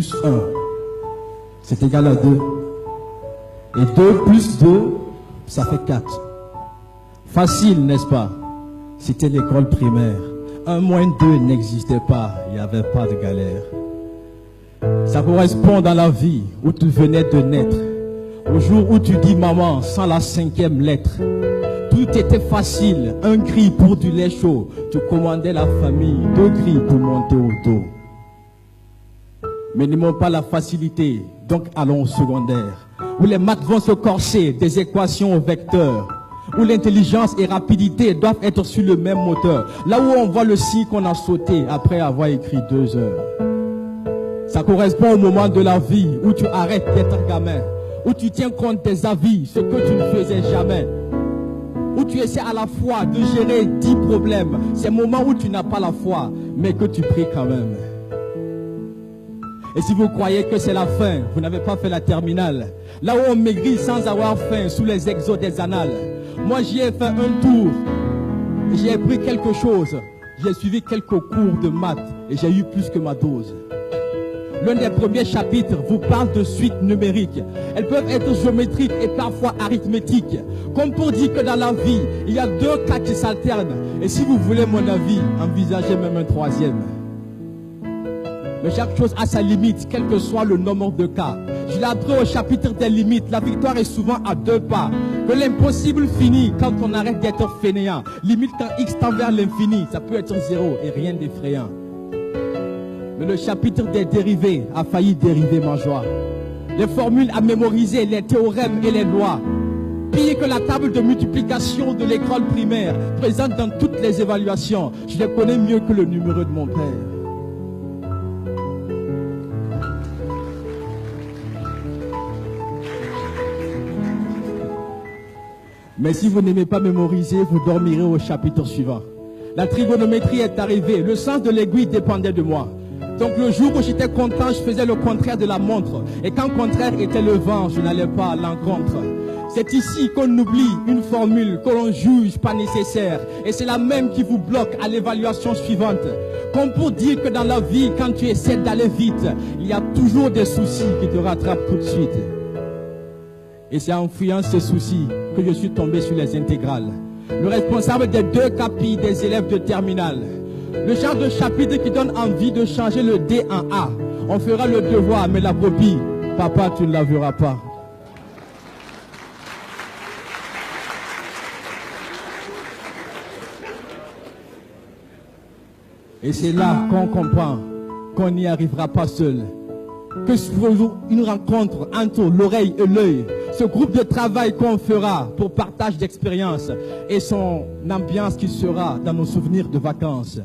plus 1, c'est égal à 2. Et 2 plus 2, ça fait 4. Facile, n'est-ce pas? C'était l'école primaire. 1 moins 2 n'existait pas, il n'y avait pas de galère. Ça correspond dans la vie où tu venais de naître. Au jour où tu dis maman sans la 5e lettre. Tout était facile, un cri pour du lait chaud. Tu commandais la famille, 2 cris pour monter au dos. Mais n'aimons pas la facilité, donc allons au secondaire. Où les maths vont se corser, des équations au vecteur. Où l'intelligence et rapidité doivent être sur le même moteur. Là où on voit le signe qu'on a sauté après avoir écrit 2 heures. Ça correspond au moment de la vie où tu arrêtes d'être gamin. Où tu tiens compte des avis, ce que tu ne faisais jamais. Où tu essaies à la fois de gérer 10 problèmes. C'est le moment où tu n'as pas la foi, mais que tu pries quand même. Et si vous croyez que c'est la fin, vous n'avez pas fait la terminale. Là où on maigrit sans avoir faim, sous les exos des annales. Moi j'y ai fait un tour, j'y ai pris quelque chose. J'ai suivi quelques cours de maths et j'ai eu plus que ma dose. L'un des premiers chapitres vous parle de suites numériques. Elles peuvent être géométriques et parfois arithmétiques. Comme pour dire que dans la vie, il y a 2 cas qui s'alternent. Et si vous voulez mon avis, envisagez même un 3e. Mais chaque chose a sa limite, quel que soit le nombre de cas. Je l'ai appris au chapitre des limites. La victoire est souvent à 2 pas. Que l'impossible finit quand on arrête d'être fainéant. Limite quand X tend vers l'infini, ça peut être 0 et rien d'effrayant. Mais le chapitre des dérivés a failli dériver ma joie. Les formules à mémoriser, les théorèmes et les lois. Pire que la table de multiplication de l'école primaire, présente dans toutes les évaluations. Je les connais mieux que le numéro de mon père. Mais si vous n'aimez pas mémoriser, vous dormirez au chapitre suivant. La trigonométrie est arrivée, le sens de l'aiguille dépendait de moi. Donc le jour où j'étais content, je faisais le contraire de la montre. Et quand le contraire était le vent, je n'allais pas à l'encontre. C'est ici qu'on oublie une formule que l'on juge pas nécessaire. Et c'est la même qui vous bloque à l'évaluation suivante. Comme pour dire que dans la vie, quand tu essaies d'aller vite, il y a toujours des soucis qui te rattrapent tout de suite. Et c'est en fuyant ces soucis que je suis tombé sur les intégrales. Le responsable des 2 capilles des élèves de terminale. Le genre de chapitre qui donne envie de changer le D en A. On fera le devoir, mais la copie, papa, tu ne la verras pas. Et c'est là qu'on comprend qu'on n'y arrivera pas seul. Que ce soit une rencontre entre l'oreille et l'œil. Ce groupe de travail qu'on fera pour partage d'expérience et son ambiance qui sera dans nos souvenirs de vacances.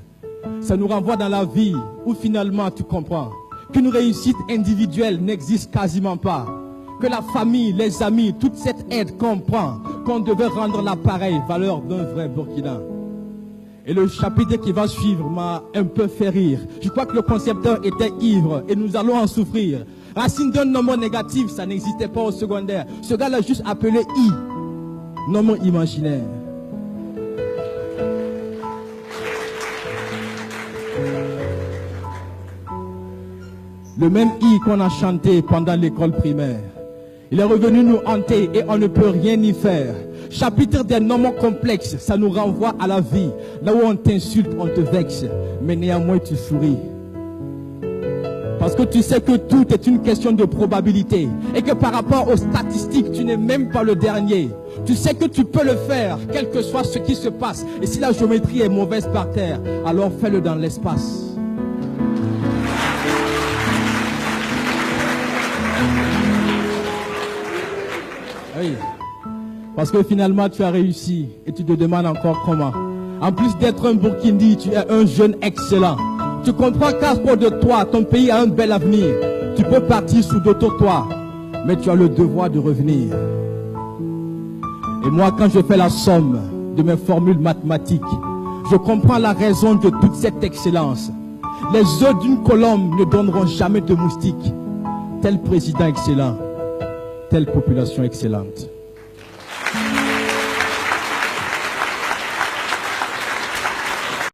Ça nous renvoie dans la vie où finalement tu comprends qu'une réussite individuelle n'existe quasiment pas. Que la famille, les amis, toute cette aide comprend qu'on devait rendre la pareille valeur d'un vrai Burkina. Et le chapitre qui va suivre m'a un peu fait rire. Je crois que le concepteur était ivre et nous allons en souffrir. Racine d'un nombre négatif, ça n'existait pas au secondaire. Ce gars l'a juste appelé I, nombre imaginaire. Le même I qu'on a chanté pendant l'école primaire. Il est revenu nous hanter et on ne peut rien y faire. Chapitre des nombres complexes, ça nous renvoie à la vie. Là où on t'insulte, on te vexe, mais néanmoins tu souris. Parce que tu sais que tout est une question de probabilité. Et que par rapport aux statistiques, tu n'es même pas le dernier. Tu sais que tu peux le faire, quel que soit ce qui se passe. Et si la géométrie est mauvaise par terre, alors fais-le dans l'espace. Oui. Parce que finalement tu as réussi et tu te demandes encore comment. En plus d'être un Burkindi, tu es un jeune excellent. Tu comprends qu'à cause de toi, ton pays a un bel avenir. Tu peux partir sous d'autres toits, mais tu as le devoir de revenir. Et moi, quand je fais la somme de mes formules mathématiques, je comprends la raison de toute cette excellence. Les œufs d'une colombe ne donneront jamais de moustiques. Tel président excellent, telle population excellente.